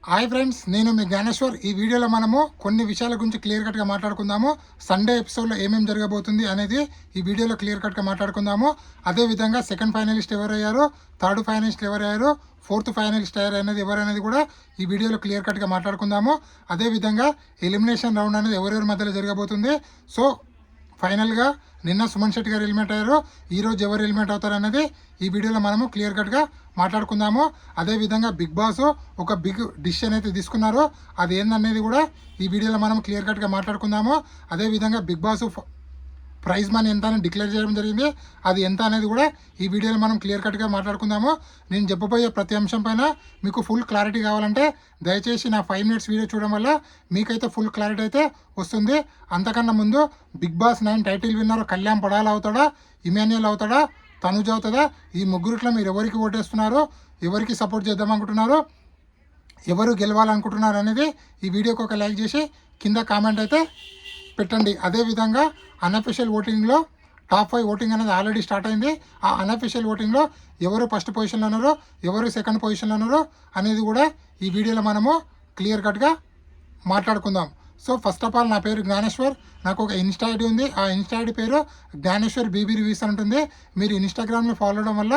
Hi friends, నేను మీ జ్ఞానేశ్వర్. ఈ వీడియోలో మనము కొన్ని విషయాల గురించి క్లియర్ కట్గా మాట్లాడుకుందాము. సండే ఎపిసోడ్లో ఏమేమి జరగబోతుంది అనేది ఈ వీడియోలో క్లియర్ కట్గా మాట్లాడుకుందాము. అదేవిధంగా సెకండ్ ఫైనలిస్ట్ ఎవరయ్యారు, థర్డ్ ఫైనలిస్ట్ ఎవరయ్యారు, ఫోర్త్ ఫైనలిస్ట్ అయ్యారు అనేది ఎవరనేది కూడా ఈ వీడియోలో క్లియర్ కట్గా మాట్లాడుకుందాము. అదేవిధంగా ఎలిమినేషన్ రౌండ్ అనేది ఎవరెవరి మధ్యలో జరగబోతుంది. సో ఫైనల్గా నిన్న సుమన్ శెట్టి గారు ఎలిమినేట్ అయ్యారు, ఈరోజు ఎవరు ఎలిమినేట్ అవుతారు అనేది ఈ వీడియోలో మనము క్లియర్ కట్గా మాట్లాడుకుందాము. అదేవిధంగా బిగ్ బాస్ ఒక బిగ్ డిసిషన్ అయితే తీసుకున్నారు, అది ఏందనేది కూడా ఈ వీడియోలో మనం క్లియర్ కట్గా మాట్లాడుకుందాము. అదేవిధంగా బిగ్ బాస్ ప్రైజ్ మనీ ఎంత అని డిక్లేర్ చేయడం జరిగింది, అది ఎంత అనేది కూడా ఈ వీడియోలో మనం క్లియర్ కట్గా మాట్లాడుకుందాము. నేను చెప్పబోయే ప్రతి అంశం పైన మీకు ఫుల్ క్లారిటీ కావాలంటే దయచేసి నా 5 minutes వీడియో చూడడం వల్ల మీకైతే ఫుల్ క్లారిటీ అయితే వస్తుంది. అంతకన్నా ముందు బిగ్ బాస్ 9 టైటిల్ విన్నర్ కళ్యాణ్ పడాల అవుతాడా, ఇమాన్యుయల్ అవుతాడా, తనుజ అవుతుందా, ఈ ముగ్గురిట్లో మీరు ఎవరికి ఓటేస్తున్నారు, ఎవరికి సపోర్ట్ చేద్దాం అనుకుంటున్నారు, ఎవరు గెలవాలనుకుంటున్నారు అనేది ఈ వీడియోకి ఒక లైక్ చేసి కింద కామెంట్ అయితే పెట్టండి. అదేవిధంగా అన్అఫీషియల్ ఓటింగ్లో టాప్ 5 ఓటింగ్ అనేది ఆల్రెడీ స్టార్ట్ అయింది. ఆ అన్అఫీషియల్ ఓటింగ్లో ఎవరు ఫస్ట్ పొజిషన్లో ఉన్నారో, ఎవరు సెకండ్ పొజిషన్లో ఉన్నారో అనేది కూడా ఈ వీడియోలో మనము క్లియర్ కట్గా మాట్లాడుకుందాం. సో ఫస్ట్ ఆఫ్ ఆల్, నా పేరు జ్ఞానేశ్వర్. నాకు ఒక ఇన్స్టా ఐడి ఉంది. ఆ ఇన్స్టా ఐడి పేరు జ్ఞానేశ్వర్ బీబీ రివ్యూస్ అని ఉంటుంది. మీరు ఇన్స్టాగ్రామ్లో ఫాలో అవడం వల్ల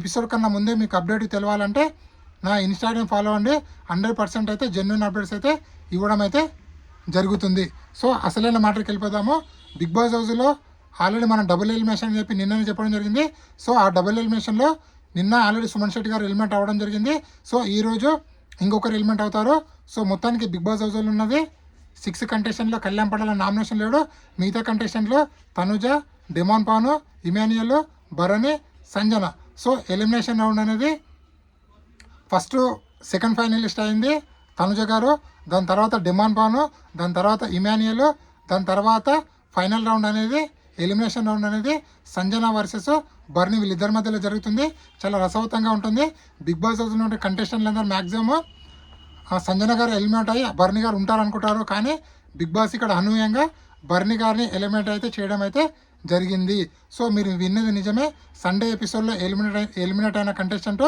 ఎపిసోడ్ కన్నా ముందే మీకు అప్డేట్ తెలవాలంటే నా ఇన్స్టాగ్రామ్ ఫాలో అవ్వండి. 100% అయితే జెన్యున్ అప్డేట్స్ అయితే ఇవ్వడం అయితే జరుగుతుంది. సో అసలైన మాటకి వెళ్ళిపోదాము. బిగ్ బాస్ హౌస్లో ఆల్రెడీ మనం డబుల్ ఎలిమినేషన్ అని చెప్పి నిన్ననే చెప్పడం జరిగింది. సో ఆ డబుల్ ఎలిమినేషన్లో నిన్న ఆల్రెడీ సుమన్ శెట్టి గారు ఎలిమెంట్ అవ్వడం జరిగింది. సో ఈరోజు ఇంకొకరు ఎలిమెంట్ అవుతారు. సో మొత్తానికి బిగ్ బాస్ హౌస్లో ఉన్నది 6 కంటెస్టెంట్లో కళ్యాణ్ పడాల నామినేషన్ లేడు. మిగతా కంటెస్టెంట్లో Tanuja, demon Pawan, Emmanuel, Bharani, Sanjana. So elimination round అనేది ఫస్ట్ సెకండ్ ఫైనలిస్ట్ అయింది తనుజ గారు, దాని తర్వాత డెమాన్ పాను, దాని తర్వాత ఇమాన్యుయల్, దాని తర్వాత ఫైనల్ రౌండ్ అనేది ఎలిమినేషన్ రౌండ్ అనేది సంజన వర్సెస్ బర్నీ, వీళ్ళిద్దరి మధ్యలో జరుగుతుంది. చాలా రసవత్తంగా ఉంటుంది. బిగ్ బాస్ హౌస్ నుండి కంటెస్టెంట్లు అందరూ మ్యాక్సిమం సంజన గారు ఎలిమినేట్ అయ్యి బర్నీ గారు ఉంటారనుకుంటారు, కానీ బిగ్ బాస్ ఇక్కడ అనూహ్యంగా బర్నీ గారిని ఎలిమినేట్ అయితే చేయడం అయితే జరిగింది. సో మీరు విన్నది నిజమే, సండే ఎపిసోడ్లో ఎలిమినేట్ అయిన కంటెస్టెంట్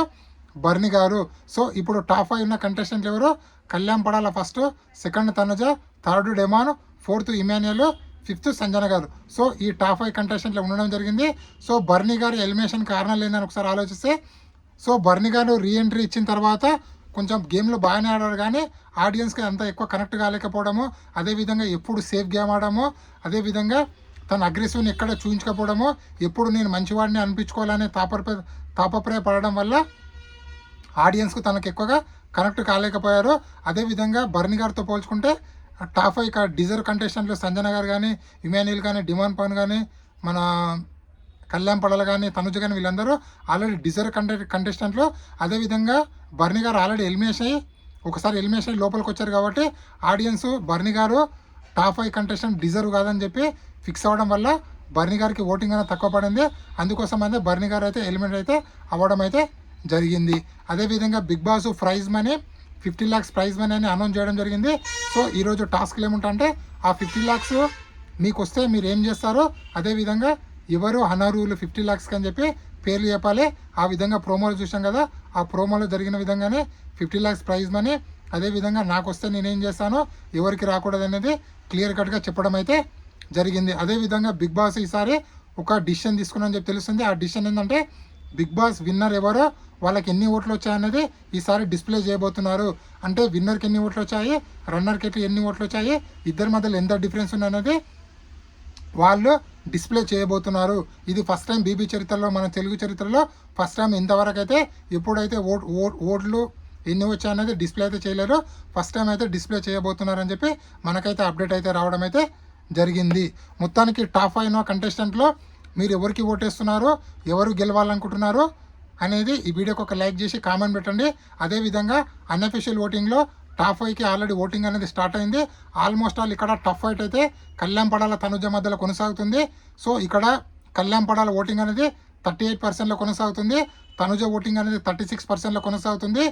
బర్నీ గారు. సో ఇప్పుడు టాప్ 5 ఉన్న కంటెస్టెంట్లు ఎవరు? Kalyan Padala first, second Tanuja, third demon, fourth Emmanuel, fifth Sanjana గారు. సో ఈ టాప్ 5 కంటెస్టెంట్లు ఉండడం జరిగింది. సో బర్నీ గారు ఎలిమినేషన్ కారణాలు ఏందని ఒకసారి ఆలోచిస్తే, సో బర్నీ గారు రీఎంట్రీ ఇచ్చిన తర్వాత కొంచెం గేమ్లో బాగానే ఆడారు, కానీ ఆడియన్స్కి అంత ఎక్కువ కనెక్ట్ కాలేకపోవడము, అదేవిధంగా ఎప్పుడు సేఫ్ గేమ్ ఆడము, అదేవిధంగా తన అగ్రెసివ్ని ఎక్కడ చూపించకపోవడము, ఎప్పుడు నేను మంచివాడిని అనిపించుకోవాలనే తాపత్రయపడడం వల్ల ఆడియన్స్కు తనకు ఎక్కువగా కనెక్ట్ కాలేకపోయారు. అదేవిధంగా బర్నీ గారితో పోల్చుకుంటే టాప్ 5 డిజర్వ్ కంటెస్టెంట్లు సంజన గారు కానీ, ఇమాన్యుయల్ కానీ, డిమాన్ పాన్ కానీ, మన కళ్యాణ్ పడల కానీ, తనుజ కానీ, వీళ్ళందరూ ఆల్రెడీ డిజర్వ్ కంటెస్టెంట్లు. అదేవిధంగా బర్నీ గారు ఆల్రెడీ ఎలిమినేషన్ అయ్యి ఒకసారి ఎలిమినేషన్ అయ్యి లోపలికి వచ్చారు కాబట్టి ఆడియన్స్ బర్నీ గారు టాప్ 5 కంటెస్టెంట్ డిజర్వ్ కాదని చెప్పి ఫిక్స్ అవ్వడం వల్ల బర్నీ గారికి ఓటింగ్ అనేది తక్కువ పడింది. అందుకోసం అయితే బర్నీ గారు అయితే ఎలిమినేట్ అయితే అవ్వడం అయితే జరిగింది. అదేవిధంగా Bigg Boss prize money 50 lakhs prize money అని అనౌన్స్ చేయడం జరిగింది. సో ఈరోజు టాస్క్లు ఏముంటాయంటే, ఆ 50 lakhs మీకు వస్తే మీరు ఏం చేస్తారో, అదేవిధంగా ఎవరు అనర్హులు 50 lakhs అని చెప్పి పేర్లు చెప్పాలి. ఆ విధంగా ప్రోమోలు చూసాం కదా, ఆ ప్రోమోలో జరిగిన విధంగానే 50 lakhs ప్రైజ్ మనీ, అదేవిధంగా నాకు వస్తే నేనేం చేస్తానో, ఎవరికి రాకూడదు అనేది క్లియర్ కట్గా చెప్పడం అయితే జరిగింది. అదేవిధంగా బిగ్ బాస్ ఈసారి ఒక డిసిషన్ తీసుకున్నామని చెప్పి తెలుస్తుంది. ఆ డిసిషన్ ఏంటంటే, బిగ్ బాస్ విన్నర్ ఎవరో వాళ్ళకి ఎన్ని ఓట్లు వచ్చాయనేది ఈసారి డిస్ప్లే చేయబోతున్నారు. అంటే విన్నర్కి ఎన్ని ఓట్లు వచ్చాయి, రన్నర్కి ఎన్ని ఓట్లు వచ్చాయి, ఇద్దరి మధ్యలో ఎంత డిఫరెన్స్ ఉన్నది వాళ్ళు డిస్ప్లే చేయబోతున్నారు. ఇది ఫస్ట్ టైం బీబీ చరిత్రలో, మన తెలుగు చరిత్రలో ఫస్ట్ టైం ఇంతవరకు అయితే ఎప్పుడైతే ఓట్లు ఎన్ని వచ్చాయనేది డిస్ప్లే అయితే చేయలేరు. ఫస్ట్ టైం అయితే డిస్ప్లే చేయబోతున్నారని చెప్పి మనకైతే అప్డేట్ అయితే రావడం అయితే జరిగింది. మొత్తానికి టాప్ 5 కంటెస్టెంట్లో మీరు ఎవరికి ఓటేస్తున్నారు, ఎవరు గెలవాలనుకుంటున్నారు అనేది ఈ వీడియోకి ఒక లైక్ చేసి కామెంట్ పెట్టండి. అదేవిధంగా అన్అఫీషియల్ ఓటింగ్లో టాప్ 5కి ఆల్రెడీ ఓటింగ్ అనేది స్టార్ట్ అయింది. ఆల్మోస్ట్ ఆల్ ఇక్కడ టఫ్ ఫైట్ అయితే కళ్యాణ్ పడాల తనుజ మధ్యలో కొనసాగుతుంది. సో ఇక్కడ కళ్యాణ్ పడాల ఓటింగ్ అనేది 38%లో కొనసాగుతుంది, తనుజ ఓటింగ్ అనేది 36%లో కొనసాగుతుంది,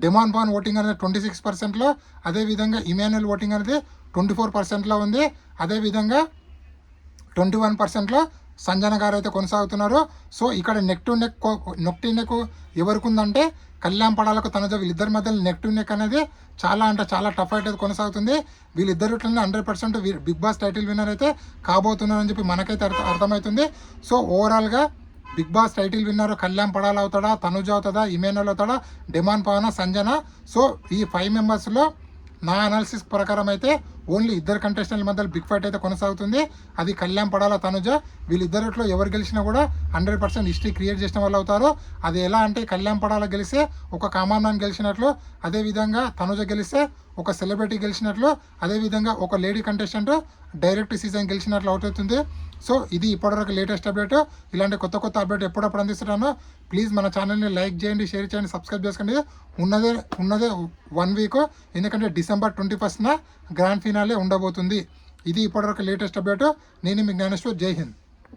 డెమాన్ పాన్ ఓటింగ్ అనేది 26%లో, అదేవిధంగా ఇమాన్యుయల్ ఓటింగ్ అనేది 24%లో ఉంది, అదేవిధంగా 21%లో సంజన గారు అయితే కొనసాగుతున్నారు. సో ఇక్కడ నెక్ టు నెక్ ఎవరికి ఉందంటే కళ్యాణ్ పడాలకు తనుజ వీళ్ళిద్దరి మధ్య నెక్ టు నెక్ అనేది చాలా అంటే చాలా టఫ్ ఫైట్ అయితే కొనసాగుతుంది. వీళ్ళిద్దరిట్లనే 100% బిగ్ బాస్ టైటిల్ విన్నర్ అయితే కాబోతున్నారని చెప్పి మనకైతే అర్థమవుతుంది. సో ఓవరాల్గా బిగ్ బాస్ టైటిల్ విన్నర్ కళ్యాణ్ పడాల్ అవుతాడా, తనుజ అవుతుందా, ఇమాన్యుల్ అవుతాడా, డిమాండ్ పవన్, సంజన. సో ఈ 5 మెంబర్స్లో నా అనాలిసిస్ ప్రకారం అయితే ఓన్లీ ఇద్దరు కంటెస్టెంట్ల మధ్య బిగ్ ఫైట్ అయితే కొనసాగుతుంది. అది కళ్యాణ్ పడాల, తనుజ. వీళ్ళిద్దరిలో ఎవరు గెలిచినా కూడా 100% హిస్టరీ క్రియేట్ చేసిన వాళ్ళు అవుతారు. అది ఎలా అంటే కళ్యాణ్ పడాల గెలిస్తే ఒక కామన్ మ్యాన్ గెలిచినట్లు, అదేవిధంగా తనుజ గెలిస్తే ఒక సెలబ్రిటీ గెలిచినట్లు, అదేవిధంగా ఒక లేడీ కంటెస్టెంట్ డైరెక్ట్ సీజన్ గెలిచినట్లు అవుతుంది. సో ఇది ఇప్పటివరకు లేటెస్ట్ అప్డేట్. ఇలాంటి కొత్త కొత్త అప్డేట్ ఎప్పుడప్పుడు అందిస్తున్నాను. ప్లీజ్ మన ఛానల్ని లైక్ చేయండి, షేర్ చేయండి, సబ్స్క్రైబ్ చేసుకోండి. ఉన్నదే 1 వీక్, ఎందుకంటే December 21న గ్రాండ్ ఫినాలే ఉండబోతుంది. ఇది ఇప్పటివరకు లేటెస్ట్ అప్డేట్. నేను మీ జ్ఞానేశ్వర్. జై హింద్.